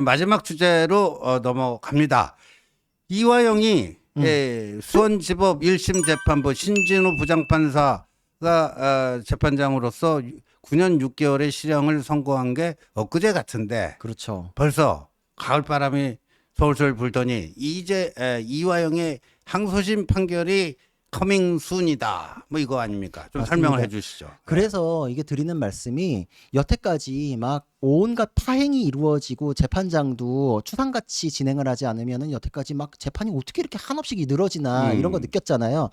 마지막 주제로 넘어갑니다. 이화영이 수원지법 1심 재판부 신진우 부장판사가 재판장으로서 9년 6개월의 실형을 선고한 게 엊그제 같은데 그렇죠. 벌써 가을바람이 솔솔 불더니 이제 이화영의 항소심 판결이 커밍 순이다. 뭐 이거 아닙니까? 좀 맞습니다. 설명을 해 주시죠. 그래서 이게 드리는 말씀이 여태까지 막 온갖 파행이 이루어지고 재판장도 추상같이 진행을 하지 않으면은 여태까지 막 재판이 어떻게 이렇게 한없이 늘어지나 이런 거 느꼈잖아요.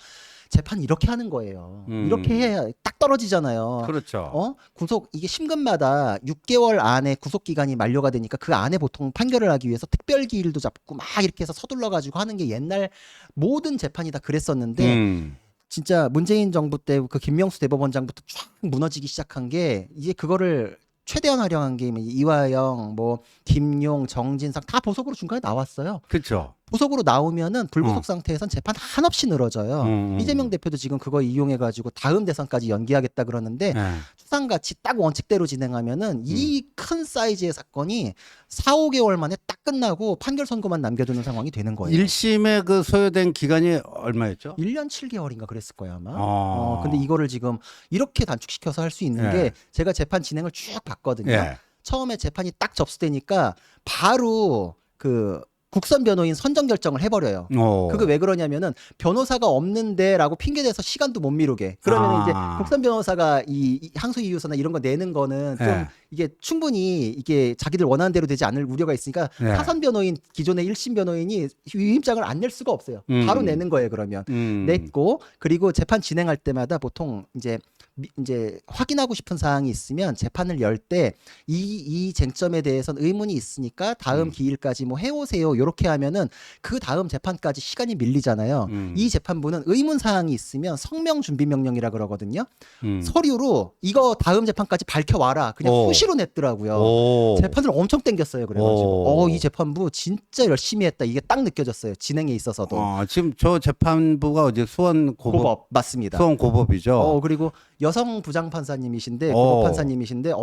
재판 이렇게 하는 거예요. 이렇게 해야 딱 떨어지잖아요. 그렇죠. 구속 이게 심근마다 6개월 안에 구속 기간이 만료가 되니까 그 안에 보통 판결을 하기 위해서 특별 기일도 잡고 막 이렇게 해서 서둘러 가지고 하는 게 옛날 모든 재판이 다 그랬었는데 진짜 문재인 정부 때 그 김명수 대법원장부터 쫙 무너지기 시작한 게 이제 그거를 최대한 활용한 게 이화영, 뭐 김용, 정진상 다 보석으로 중간에 나왔어요. 그렇죠. 보석으로 나오면은 불구속 상태에선 재판 한없이 늘어져요. 이재명 대표도 지금 그거 이용해가지고 다음 대선까지 연기하겠다 그러는데 추상같이 딱 원칙대로 진행하면은 이 큰 사이즈의 사건이 4, 5개월 만에 딱 끝나고 판결 선고만 남겨두는 상황이 되는 거예요. 1심에 그 소요된 기간이 얼마였죠? 1년 7개월인가 그랬을 거예요 아마. 근데 이거를 지금 이렇게 단축시켜서 할 수 있는 예. 게 제가 재판 진행을 쭉 봤거든요. 예. 처음에 재판이 딱 접수되니까 바로 그 국선 변호인 선정 결정을 해버려요. 그게 왜 그러냐면은 변호사가 없는데라고 핑계대서 시간도 못 미루게. 그러면 이제 국선 변호사가 이 항소 이유서나 이런 거 내는 거는 좀 이게 충분히 이게 자기들 원하는 대로 되지 않을 우려가 있으니까 타선 변호인 기존의 1심 변호인이 위임장을 안 낼 수가 없어요. 바로 내는 거예요. 그러면 냈고 그리고 재판 진행할 때마다 보통 이제 확인하고 싶은 사항이 있으면 재판을 열 때 이 쟁점에 대해서는 의문이 있으니까 다음 기일까지 뭐 해오세요. 이렇게 하면은 그 다음 재판까지 시간이 밀리잖아요. 이 재판부는 의문 사항이 있으면 성명 준비 명령이라 그러거든요. 서류로 이거 다음 재판까지 밝혀와라. 그냥 수시로 냈더라고요. 재판을 엄청 땡겼어요. 그래가지고 이 재판부 진짜 열심히 했다. 이게 딱 느껴졌어요. 진행에 있어서도. 지금 저 재판부가 어디 수원 고법 맞습니다. 수원 고법이죠. 그리고 여성 부장 판사님이신데 고법 판사님이신데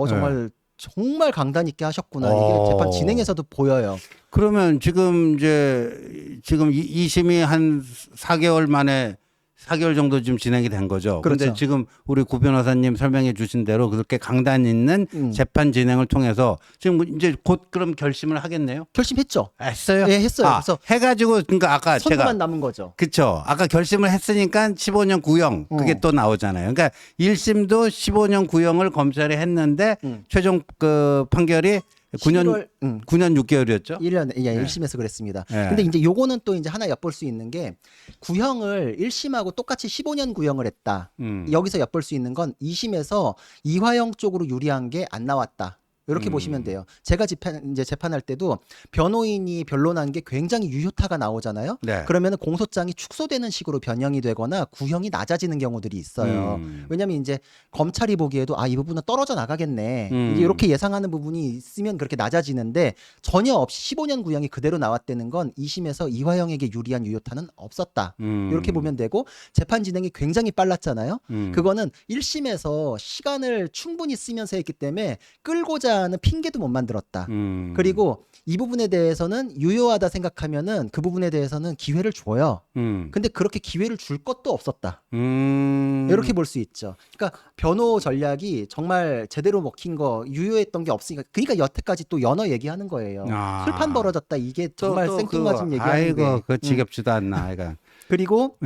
정말 강단 있게 하셨구나. 이게 재판 진행에서도 보여요. 그러면 지금 2심이 한 4개월 만에 4개월 정도 지금 진행이 된 거죠. 그런데 그렇죠. 지금 우리 구 변호사님 설명해 주신 대로 그렇게 강단 있는 재판 진행을 통해서 지금 이제 곧 그럼 결심을 하겠네요. 결심했죠. 했어요? 네, 했어요. 그래서 해가지고 그러니까 아까 선고만 남은 거죠. 그렇죠. 아까 결심을 했으니까 15년 구형 그게 또 나오잖아요. 그러니까 1심도 15년 구형을 검찰이 했는데 최종 그 판결이 9년 6개월이었죠. 1년, 예, 1심에서 그랬습니다. 근데 이제 요거는 또 이제 하나 엿볼 수 있는 게 구형을 1심하고 똑같이 15년 구형을 했다. 여기서 엿볼 수 있는 건 2심에서 이화영 쪽으로 유리한 게 안 나왔다. 이렇게 보시면 돼요. 제가 재판할 때도 변호인이 변론한 게 굉장히 유효타가 나오잖아요. 그러면 공소장이 축소되는 식으로 변형이 되거나 구형이 낮아지는 경우들이 있어요. 왜냐하면 이제 검찰이 보기에도 이 부분은 떨어져 나가겠네. 이제 이렇게 예상하는 부분이 있으면 그렇게 낮아지는데 전혀 없이 15년 구형이 그대로 나왔다는 건 2심에서 이화영에게 유리한 유효타는 없었다. 이렇게 보면 되고 재판 진행이 굉장히 빨랐잖아요. 그거는 1심에서 시간을 충분히 쓰면서 했기 때문에 끌고자 하는 핑계도 못 만들었다. 그리고 이 부분에 대해서는 유효하다 생각하면은 그 부분에 대해서는 기회를 줘요. 근데 그렇게 기회를 줄 것도 없었다. 이렇게 볼 수 있죠. 그러니까 변호 전략이 정말 제대로 먹힌 거 유효했던 게 없으니까 그러니까 여태까지 또 연어 얘기하는 거예요. 술판 벌어졌다. 이게 정말 생뚱맞은 얘기하는데. 아이고 그 지겹지도 않나 아이가. 그리고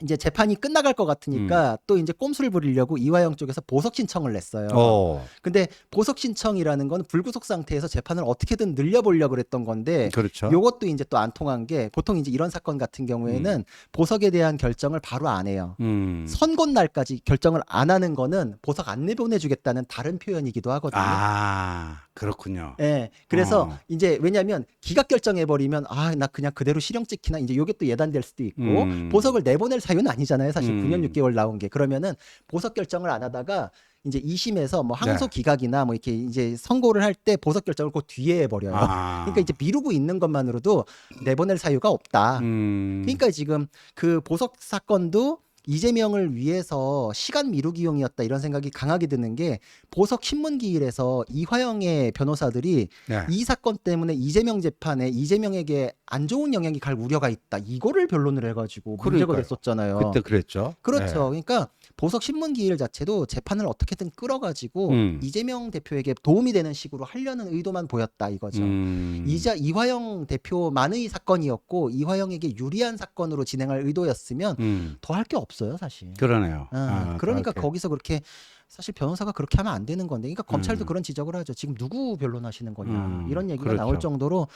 이제 재판이 끝나갈 것 같으니까 또 이제 꼼수를 부리려고 이화영 쪽에서 보석 신청을 냈어요. 근데 보석 신청이라는 건 불구속 상태에서 재판을 어떻게든 늘려보려고 그랬던 건데 그렇죠. 요것도 이제 또 안 통한 게 보통 이제 이런 사건 같은 경우에는 보석에 대한 결정을 바로 안 해요. 선고 날까지 결정을 안 하는 거는 보석 안 내보내주겠다는 다른 표현이기도 하거든요. 그렇군요. 네, 그래서 이제 왜냐하면 기각 결정해버리면 나 그냥 그대로 실형 찍히나 이제 요게 또 예단될 수도 있고 보석을 내보낼 사유는 아니잖아요. 사실 9년 6개월 나온 게 그러면은 보석 결정을 안 하다가 이제 2심에서 뭐 항소 기각이나 뭐 이렇게 이제 선고를 할 때 보석 결정을 그 뒤에 해버려요. 그러니까 이제 미루고 있는 것만으로도 내보낼 사유가 없다. 그러니까 지금 그 보석 사건도 이재명을 위해서 시간 미루기용이었다 이런 생각이 강하게 드는 게 보석 신문기일에서 이화영의 변호사들이 네. 이 사건 때문에 이재명 재판에 이재명에게 안 좋은 영향이 갈 우려가 있다. 이거를 변론을 해가지고 문제가 그러니까요. 됐었잖아요. 그때 그랬죠. 그렇죠. 네. 그러니까 보석 신문기일 자체도 재판을 어떻게든 끌어가지고 음. 이재명 대표에게 도움이 되는 식으로 하려는 의도만 보였다 이거죠. 이화영 대표만의 사건이었고 이화영에게 유리한 사건으로 진행할 의도였으면 더 할 게 없어요, 사실. 그러네요. 그러니까 그렇게. 거기서 그렇게 사실 변호사가 그렇게 하면 안 되는 건데, 그러니까 검찰도 그런 지적을 하죠. 지금 누구 변론하시는 거냐 이런 얘기가 그렇죠. 나올 정도로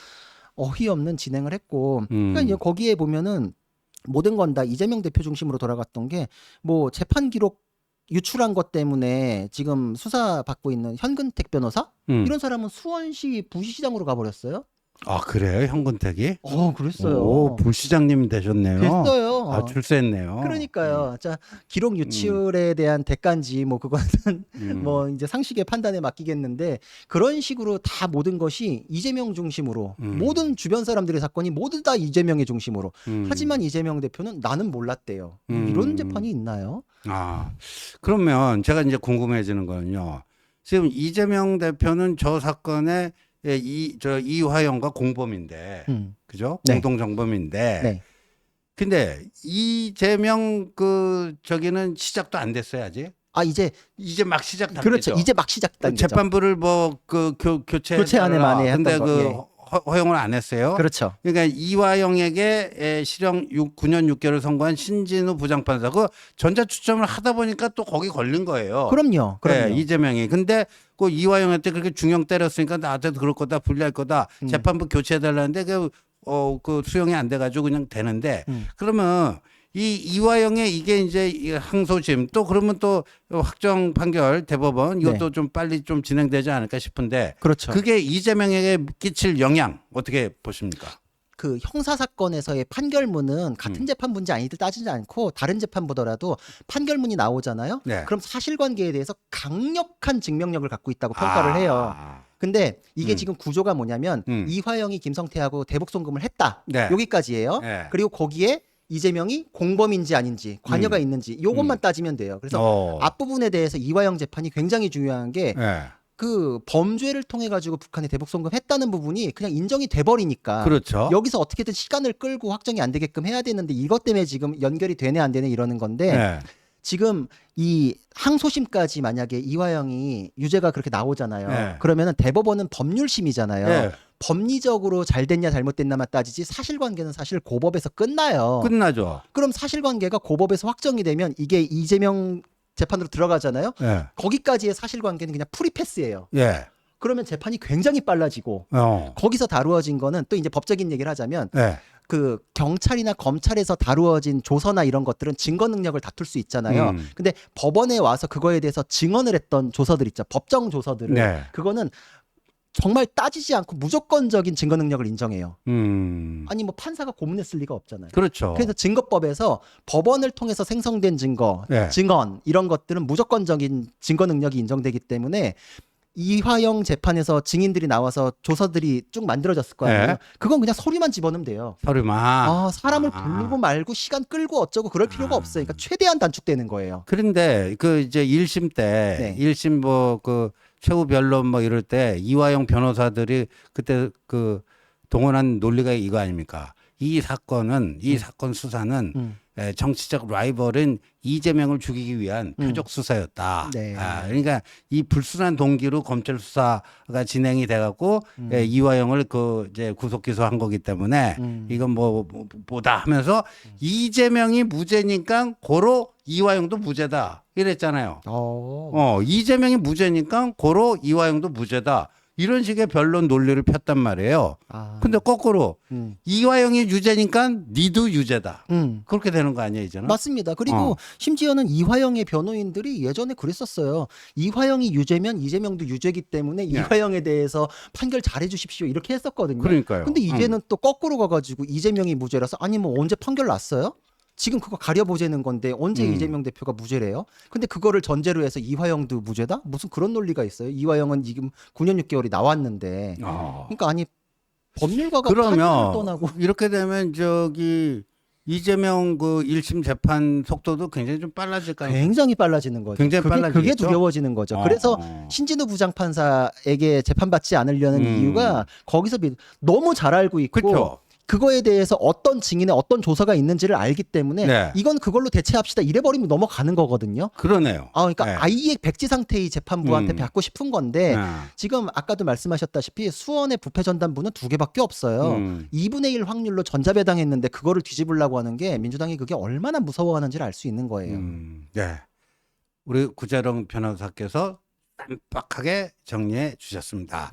어이없는 진행을 했고, 그러니까 이제 거기에 보면은 모든 건 다 이재명 대표 중심으로 돌아갔던 게 뭐 재판 기록 유출한 것 때문에 지금 수사 받고 있는 현근택 변호사 이런 사람은 수원시 부시장으로 가버렸어요. 아 그래요, 현근택이? 그랬어요. 오, 부시장님이 되셨네요. 됐어요. 아, 출세했네요. 그러니까요. 자, 기록 유출에 대한 대가인지 뭐 그거는 뭐 이제 상식의 판단에 맡기겠는데, 그런 식으로 다 모든 것이 이재명 중심으로 모든 주변 사람들의 사건이 모두 다 이재명의 중심으로. 하지만 이재명 대표는 나는 몰랐대요. 이런 재판이 있나요? 아, 그러면 제가 이제 궁금해지는 거는요. 지금 이재명 대표는 저 사건에 이화영과 공범인데, 그죠? 네. 공동정범인데. 네. 근데 이재명 저기는 시작도 안 됐어요, 아직? 이제 막 시작 단계죠. 그렇죠. 이제 막 시작 단계죠. 재판부를 뭐 교체안에 했던 근데 거. 허용을 안 했어요. 그렇죠. 그러니까 이화영에게 실형 9년 6개월을 선고한 신진우 부장판사, 그 전자추첨을 하다 보니까 또 거기 걸린 거예요. 그럼요. 네, 이재명이. 근데 그 이화영한테 그렇게 중형 때렸으니까 나한테도 그럴 거다, 불리할 거다. 재판부 교체해달라는데 그 수용이 안 돼가지고 그냥 되는데, 그러면 이화영의 이게 이제 항소심 또 그러면 또 확정 판결 대법원 이것도 좀 빨리 좀 진행되지 않을까 싶은데, 그렇죠. 그게 이재명에게 끼칠 영향 어떻게 보십니까? 그 형사 사건에서의 판결문은 같은 재판부인지 아니들 따지지 않고 다른 재판보더라도 판결문이 나오잖아요. 네. 그럼 사실관계에 대해서 강력한 증명력을 갖고 있다고 평가를 해요. 근데 이게 지금 구조가 뭐냐면 이화영이 김성태하고 대북 송금을 했다. 네. 여기까지예요. 네. 그리고 거기에 이재명이 공범인지 아닌지 관여가 있는지 요것만 따지면 돼요. 그래서 앞부분에 대해서 이화영 재판이 굉장히 중요한 게 그 범죄를 통해 가지고 북한에 대북 송금했다는 부분이 그냥 인정이 돼 버리니까, 그렇죠. 여기서 어떻게든 시간을 끌고 확정이 안 되게끔 해야 되는데 이것 때문에 지금 연결이 되네 안 되네 이러는 건데, 네. 지금 이 항소심까지 만약에 이화영이 유죄가 그렇게 나오잖아요. 네. 그러면은 대법원은 법률심이잖아요. 네. 법리적으로 잘 됐냐 잘못됐냐만 따지지 사실관계는 사실 고법에서 끝나요. 끝나죠. 그럼 사실관계가 고법에서 확정이 되면 이게 이재명 재판으로 들어가잖아요. 네. 거기까지의 사실관계는 그냥 프리패스예요. 예. 그러면 재판이 굉장히 빨라지고, 거기서 다루어진 거는 또 이제 법적인 얘기를 하자면 그 경찰이나 검찰에서 다루어진 조서나 이런 것들은 증거 능력을 다툴 수 있잖아요. 근데 법원에 와서 그거에 대해서 증언을 했던 조서들 있죠. 법정 조서들을. 그거는 정말 따지지 않고 무조건적인 증거 능력을 인정해요. 아니 뭐 판사가 고문했을 리가 없잖아요. 그렇죠. 그래서 증거법에서 법원을 통해서 생성된 증거, 증언 이런 것들은 무조건적인 증거 능력이 인정되기 때문에 이화영 재판에서 증인들이 나와서 조서들이 쭉 만들어졌을 거 아니에요. 그건 그냥 서류만 집어넣으면 돼요. 서류만. 사람을 부르고 말고 시간 끌고 어쩌고 그럴 필요가 없어요. 그러니까 최대한 단축되는 거예요. 그런데 그 이제 1심 때 1심 뭐 그 최후 변론 뭐 이럴 때 이화영 변호사들이 그때 그 동원한 논리가 이거 아닙니까? 이 사건 수사는 정치적 라이벌인 이재명을 죽이기 위한 표적 수사였다. 그러니까 이 불순한 동기로 검찰 수사가 진행이 돼갖고 이화영을 이제 구속 기소한 거기 때문에 이건 뭐다 하면서 이재명이 무죄니까 고로 이화영도 무죄다 이랬잖아요. 이재명이 무죄니까 고로 이화영도 무죄다. 이런 식의 변론 논리를 폈단 말이에요. 근데 거꾸로 이화영이 유죄니까 니도 유죄다. 그렇게 되는 거 아니에요, 이제는? 맞습니다. 그리고 심지어는 이화영의 변호인들이 예전에 그랬었어요. 이화영이 유죄면 이재명도 유죄이기 때문에 이화영에 대해서 판결 잘해 주십시오. 이렇게 했었거든요. 그러니까요. 근데 이제는 또 거꾸로 가가지고 이재명이 무죄라서, 아니 뭐 언제 판결 났어요? 지금 그거 가려보자는 건데 언제 이재명 대표가 무죄래요? 근데 그거를 전제로 해서 이화영도 무죄다? 무슨 그런 논리가 있어요? 이화영은 지금 9년 6개월이 나왔는데. 그러니까 아니 법률가가 판결을 그러면 떠나고. 이렇게 되면 저기 이재명 그 1심 재판 속도도 굉장히 좀 빨라질 거 아니에요? 굉장히 빨라지는 거죠. 굉장히 그게 빨라지겠죠? 두려워지는 거죠. 그래서 신진우 부장판사에게 재판받지 않으려는 이유가 거기서 너무 잘 알고 있고 그렇죠. 그거에 대해서 어떤 증인의 어떤 조사가 있는지를 알기 때문에 네. 이건 그걸로 대체합시다 이래버리면 넘어가는 거거든요. 그러네요. 그러니까 네. 아예 백지 상태의 재판부한테 받고 싶은 건데 지금 아까도 말씀하셨다시피 수원의 부패 전담부는 2개밖에 없어요. 2분의 1 확률로 전자배당했는데 그거를 뒤집으려고 하는 게 민주당이 그게 얼마나 무서워하는지를 알 수 있는 거예요. 네. 우리 구자룡 변호사께서 깜빡하게 정리해 주셨습니다.